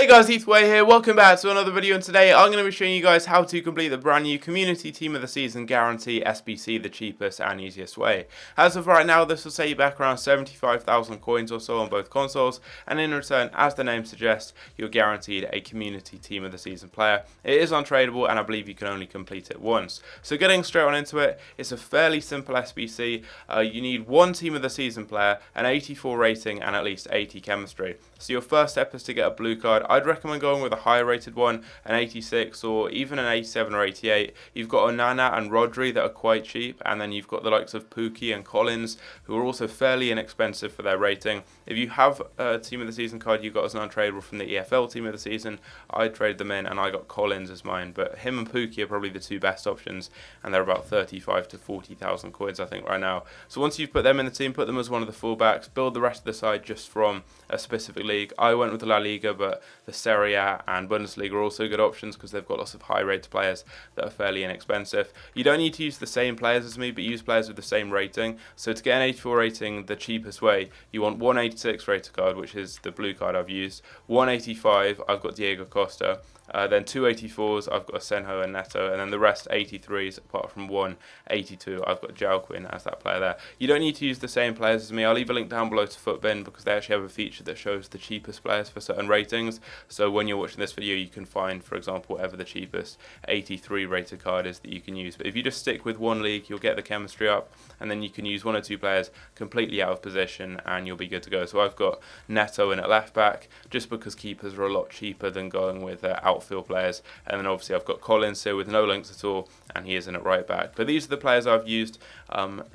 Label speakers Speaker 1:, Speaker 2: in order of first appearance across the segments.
Speaker 1: Hey guys, Way here, welcome back to another video, and today I'm going to be showing you guys how to complete the brand new Community Team of the Season Guarantee SBC the cheapest and easiest way. As of right now, this will set you back around 75,000 coins or so on both consoles, and in return, as the name suggests, you're guaranteed a Community Team of the Season player. It is untradeable, and I believe you can only complete it once. So getting straight on into it, it's a fairly simple SBC. You need one Team of the Season player, an 84 rating, and at least 80 chemistry. So your first step is to get a blue card. I'd recommend going with a higher rated one, an 86 or even an 87 or 88. You've got Onana and Rodri that are quite cheap, and then you've got the likes of Pukki and Collins who are also fairly inexpensive for their rating. If you have a Team of the Season card you got as an untradeable from the EFL Team of the Season, I traded them in and I got Collins as mine, but him and Pukki are probably the two best options, and they're about 35 to 40,000 coins I think right now. So once you've put them in the team, put them as one of the fullbacks, build the rest of the side just from a specific league. I went with the La Liga, but the Serie A and Bundesliga are also good options because they've got lots of high rated players that are fairly inexpensive. You don't need to use the same players as me, but use players with the same rating. So to get an 84 rating the cheapest way, you want 186 rated card, which is the blue card I've used, 185 I've got Diego Costa, then 284s I've got Senho and Neto, and then the rest 83s apart from 182 I've got Jalquin as that player there. You don't need to use the same players as me. I'll leave a link down below to Footbin because they actually have a feature that shows the cheapest players for certain ratings. So when you're watching this video you can find, for example, whatever the cheapest 83 rated card is that you can use. But if you just stick with one league, you'll get the chemistry up, and then you can use one or two players completely out of position and you'll be good to go. So I've got Neto in at left back just because keepers are a lot cheaper than going with outfield players, and then obviously I've got Collins here with no links at all, and he is in at right back. But these are the players I've used.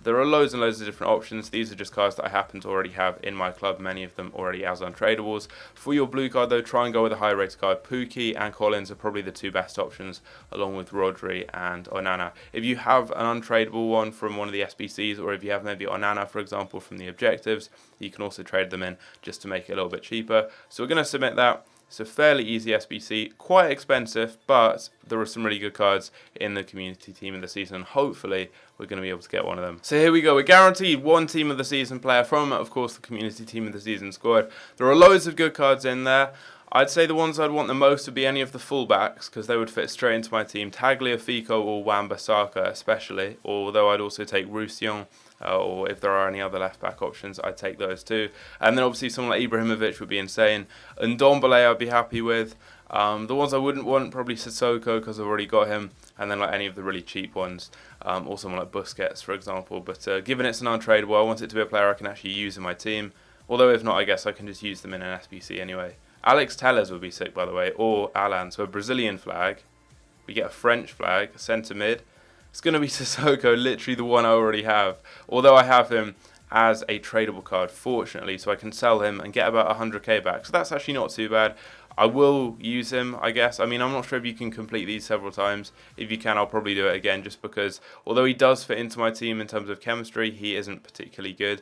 Speaker 1: There are loads and loads of different options. These are just cards that I happen to already have in my club, many of them already as untradables. For your blue card though, try and go with a high rated card. Pukki and Collins are probably the two best options, along with Rodri and Onana. If you have an untradeable one from one of the SBCs, or if you have maybe Onana, for example, from the objectives, you can also trade them in just to make it a little bit cheaper. So we're going to submit that. It's a fairly easy SBC, quite expensive, but there are some really good cards in the Community Team of the Season. Hopefully we're going to be able to get one of them. So here we go, we're guaranteed one Team of the Season player from, of course, the Community Team of the Season squad. There are loads of good cards in there. I'd say the ones I'd want the most would be any of the fullbacks because they would fit straight into my team. Tagliafico or Wan-Bissaka especially, although I'd also take Roussillon, or if there are any other left-back options, I'd take those too. And then obviously someone like Ibrahimovic would be insane. And Ndombele I'd be happy with. The ones I wouldn't want, probably Sissoko because I've already got him. And then like any of the really cheap ones, or someone like Busquets, for example. But given it's an untradeable, I want it to be a player I can actually use in my team. Although if not, I guess I can just use them in an SBC anyway. Alex Telles would be sick, by the way, or Alan. So a Brazilian flag. We get a French flag, a centre mid. It's going to be Sissoko, literally the one I already have. Although I have him as a tradable card, fortunately, so I can sell him and get about 100k back. So that's actually not too bad. I will use him, I guess. I mean, I'm not sure if you can complete these several times. If you can, I'll probably do it again, just because, although he does fit into my team in terms of chemistry, he isn't particularly good.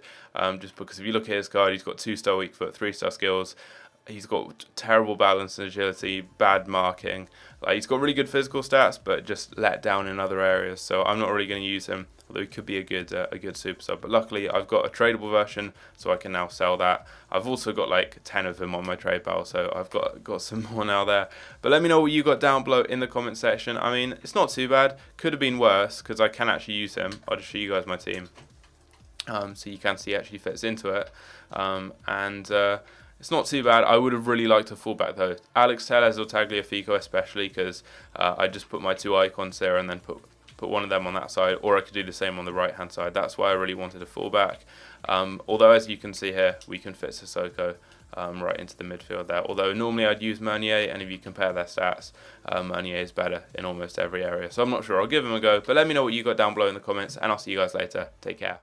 Speaker 1: Just because if you look at his card, he's got 2-star weak foot, 3-star skills. He's got terrible balance and agility, bad marking. Like, he's got really good physical stats, but just let down in other areas. So I'm not really going to use him, although he could be a good super sub. But luckily, I've got a tradable version, so I can now sell that. I've also got like 10 of them on my trade pile, so I've got some more now there. But let me know what you got down below in the comment section. I mean, it's not too bad. Could have been worse because I can actually use him. I'll just show you guys my team, so you can see he actually fits into it. It's not too bad. I would have really liked a fullback though. Alex Telles or Tagliafico especially, because I just put my two icons there and then put one of them on that side, or I could do the same on the right hand side. That's why I really wanted a fullback. Although as you can see here, we can fit Sissoko right into the midfield there. Although normally I'd use Meunier, and if you compare their stats, Meunier is better in almost every area. So I'm not sure. I'll give him a go. But let me know what you got down below in the comments, and I'll see you guys later. Take care.